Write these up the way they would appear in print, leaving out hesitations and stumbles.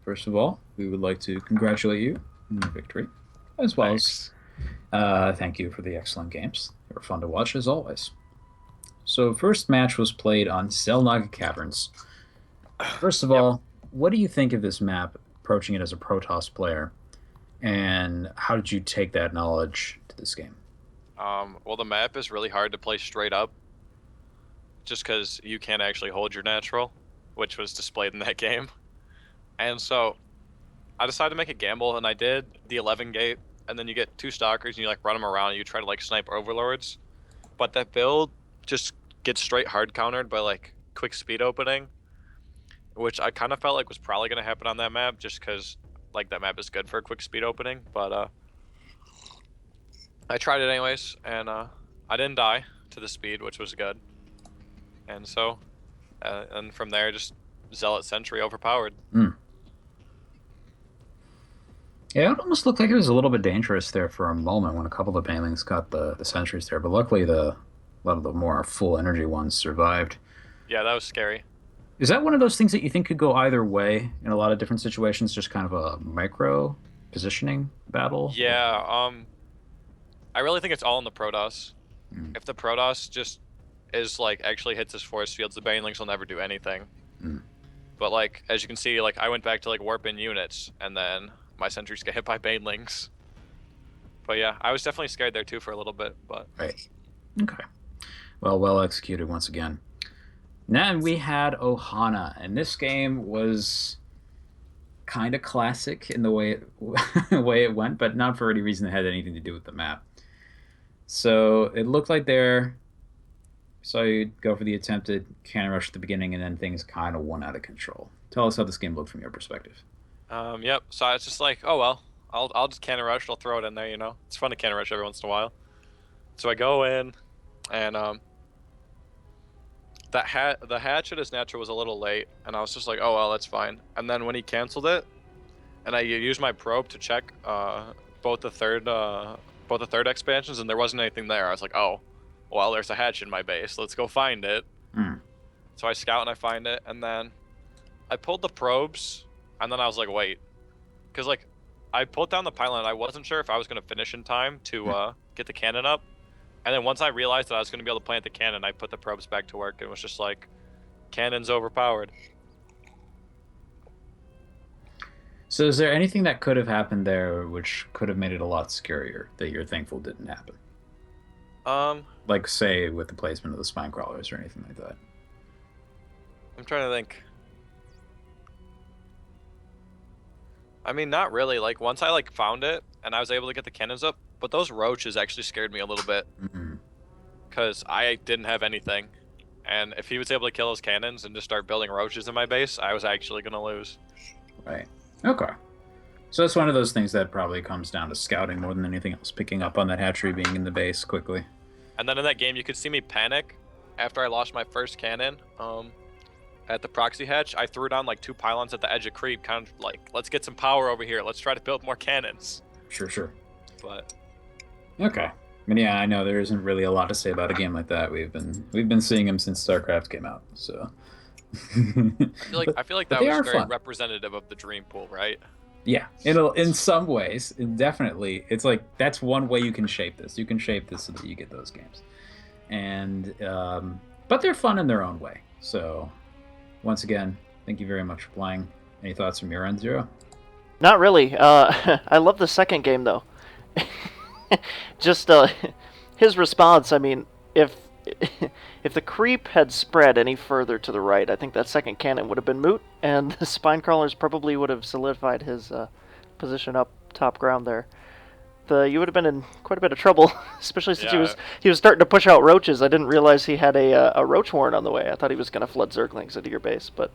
first of all, we would like to congratulate you on your victory, as well as Thanks. thank you for the excellent games. They were fun to watch, as always. So, first match was played on Zelnaga Caverns. First of Yep. all, what do you think of this map, approaching it as a Protoss player, and how did you take that knowledge to this game? Well, the map is really hard to play straight up, just because you can't actually hold your natural, which was displayed in that game. And so I decided to make a gamble, and I did the 11 gate, and then you get two stalkers, and you like run them around, and you try to like snipe overlords. But that build just gets straight hard countered by like quick speed opening, which I kind of felt like was probably gonna happen on that map, just because like that map is good for a quick speed opening. But I tried it anyways, and I didn't die to the speed, which was good. And so, and from there, just Zealot Sentry overpowered. Hmm. Yeah, it almost looked like it was a little bit dangerous there for a moment when a couple of banelings got the sentries there, but luckily a lot of the more full energy ones survived. Yeah, that was scary. Is that one of those things that you think could go either way in a lot of different situations, just kind of a micro positioning battle? Or... Yeah, I really think it's all in the Protoss. Mm, If the Protoss just is like actually hits his force fields, the Banelings will never do anything. mm. But like as you can see, like I went back to like warp in units, and then my sentries get hit by Banelings. But yeah, I was definitely scared there too for a little bit. But Right. Okay. Well executed once again. Then we had Ohana, and this game was kind of classic in the way way it went, but not for any reason that had anything to do with the map. So it looked like there. So you go for the attempted cannon rush at the beginning, and then things kind of went out of control. Tell us how this game looked from your perspective. yep. So it's just like, oh well, I'll just cannon rush. I'll throw it in there. It's fun to cannon rush every once in a while. So I go in, and the hatch at his natural was a little late, and I was just like, oh well, that's fine. And then when he canceled it, and I used my probe to check both the third both the third expansions, and there wasn't anything there. I was like, oh, well, there's a hatch in my base. Let's go find it. Hmm. So I scout and I find it, and then I pulled the probes, and then I was like, wait, because like I pulled down the pylon, and I wasn't sure if I was gonna finish in time to get the cannon up. And then once I realized that I was gonna be able to plant the cannon, I put the probes back to work and was just like, cannon's overpowered. So is there anything that could have happened there which could have made it a lot scarier that you're thankful didn't happen? Um, Like, say, with the placement of the spine crawlers or anything like that. I'm trying to think. I mean, not really. Like once I like found it and I was able to get the cannons up, but those roaches actually scared me a little bit Mm-hmm. because I didn't have anything. And if he was able to kill his cannons and just start building roaches in my base, I was actually gonna lose. Right. Okay. So it's one of those things that probably comes down to scouting more than anything else, picking up on that hatchery being in the base quickly. And then in that game, you could see me panic after I lost my first cannon. At the proxy hatch, I threw down like two pylons at the edge of creep, kind of like, let's get some power over here. Let's try to build more cannons. Sure, sure. But Okay. I mean, yeah, I know there isn't really a lot to say about a game like that. We've been seeing them since StarCraft came out, so. I feel like But that they was are very fun. representative of the dream pool, right? Yeah, it'll in some ways, definitely. It's like that's one way you can shape this. You can shape this so that you get those games, and but they're fun in their own way. So, once again, thank you very much for playing. Any thoughts from your end, Zero? Not really. I love the second game though. Just his response. I mean, if if the creep had spread any further to the right, I think that second cannon would have been moot, and the spine crawlers probably would have solidified his position up top ground there. You would have been in quite a bit of trouble, especially since Yeah, he was starting to push out roaches. I didn't realize he had a roach warren on the way. I thought he was going to flood zerglings into your base, but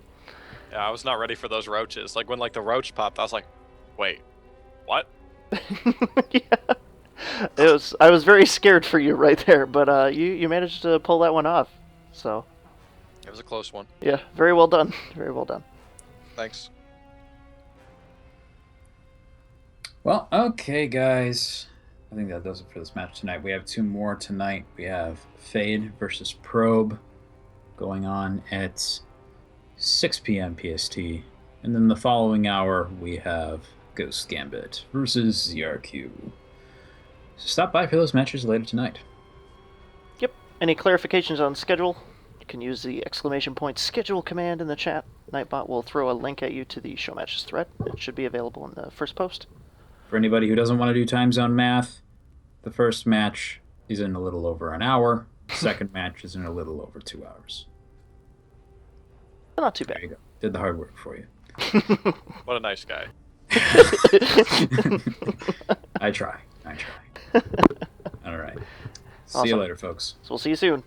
yeah, I was not ready for those roaches. Like when like the roach popped, I was like, wait, what? yeah, I was very scared for you right there, but you managed to pull that one off. So It was a close one. yeah, very well done, very well done. Thanks. Well, okay, guys. I think that does it for this match tonight. We have two more tonight. We have Fade versus Probe going on at 6 p.m. PST And then the following hour, we have Ghost Gambit versus ZRQ. So stop by for those matches later tonight. Yep. Any clarifications on schedule? You can use the !schedule command in the chat. Nightbot will throw a link at you to the Showmatches thread. It should be available in the first post. For anybody who doesn't want to do time zone math, the first match is in a little over an hour. The second match is in a little over 2 hours. Not too There bad. you go. Did the hard work for you. What a nice guy. I try. All right. See you Awesome. later, folks. So we'll see you soon.